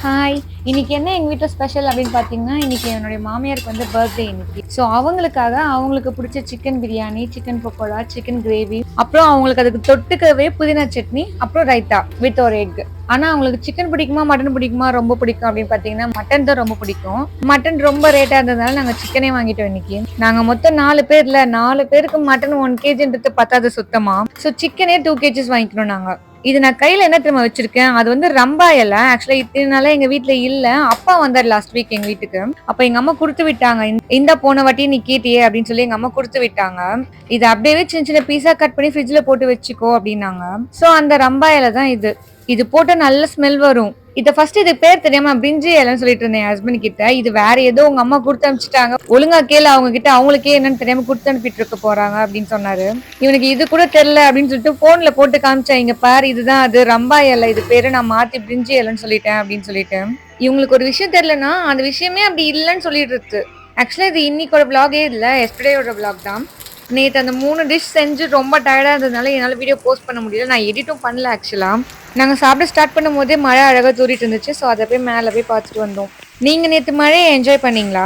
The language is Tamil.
ஹாய்! இன்னைக்கு என்ன எங்க வீட்ல ஸ்பெஷல் அப்படின்னு பார்த்தீங்கன்னா, இன்னைக்கு என்னுடைய மாமியாருக்கு வந்து பர்த்டே இன்னைக்கு. ஸோ அவங்களுக்காக அவங்களுக்கு பிடிச்ச chicken biryani, chicken pakoda, chicken gravy, அப்புறம் அவங்களுக்கு அதுக்கு தொட்டுக்கவே புதினா சட்னி, அப்புறம் ரைத்தா வித் ஒரு எக். ஆனா அவங்களுக்கு சிக்கன் பிடிக்குமா, மட்டன் பிடிக்குமா, ரொம்ப பிடிக்கும் அப்படின்னு பார்த்தீங்கன்னா, மட்டன் தான் ரொம்ப பிடிக்கும். மட்டன் ரொம்ப ரேட்டா இருந்ததுனால நாங்க சிக்கனே வாங்கிட்டோம் இன்னைக்கு. நாங்க மொத்தம் 4 பேர்ல 4 பேருக்கு மட்டன் 1 கேஜின்றது பத்தாது சுத்தமா. ஸோ சிக்கனே 2 கேஜிஸ் வாங்கிக்கணும் நாங்க. இது நான் கையில என்ன தெரியுமா வச்சிருக்கேன்? அது வந்து ரம்பா இல. ஆக்சுவலா இத்தன நாளா எங்க வீட்ல இல்ல. அப்பா வந்தாரு லாஸ்ட் வீக் எங்க வீட்டுக்கு. அப்ப எங்க அம்மா குடுத்து விட்டாங்க. இந்தா போன வாட்டி நீ கேட்டியே அப்படின்னு சொல்லி எங்க அம்மா குடுத்து விட்டாங்க. இத அப்படியே சின்ன சின்ன பீஸா கட் பண்ணி ஃப்ரிட்ஜ்ல போட்டு வச்சுக்கோ அப்படின்னாங்க. சோ அந்த ரம்பா இல தான் இது. இது போட்டா நல்ல ஸ்மெல் வரும். இதுக்கு பேர் தெரியாம பிரிஞ்சி இலைன்னு சொல்லிட்டு இருந்தேன் என் ஹஸ்பண்ட் கிட்ட. இது வேற ஏதோ உங்க அம்மா குடுத்து அனுப்பிச்சுட்டாங்க. ஒழுங்கா கேளு அவங்க கிட்ட. அவங்களுக்கே என்னன்னு தெரியாம குடுத்து அனுப்பிட்டு இருக்க போறாங்க அப்படின்னு சொன்னாரு. இவனுக்கு இது கூட தெரியல அப்படின்னு சொல்லிட்டு போன்ல போட்டு காமிச்சேன். இங்க பாரு இதுதான் அது ரம்பா இலை. இது பேரு நான் மாத்தி பிரிஞ்சி இலைன்னு சொல்லிட்டேன் அப்படின்னு சொல்லிட்டு. இவங்களுக்கு ஒரு விஷயம் தெரியலன்னா அந்த விஷயமே அப்படி இல்லைன்னு சொல்லிட்டு இருக்கு. ஆக்சுவலா இது இன்னைக்கோட விளாகே இல்ல, எஸ்டர்டேயோட விளாக் தான். நேத்து அந்த 3 டிஷ் செஞ்சு ரொம்ப டயர்டா இருந்ததுனால என்னால வீடியோ போஸ்ட் பண்ண முடியல. நான் எடிட்டும் பண்ணல ஆக்சுவலா. நாங்க சாப்பிட ஸ்டார்ட் பண்ணும்போதே மழை அழகா தூறிட்டு இருந்துச்சு. ஸோ அத போய் மேல போய் பார்த்துட்டு வந்தோம். நீங்க நேத்து மழைய என்ஜாய் பண்ணீங்களா?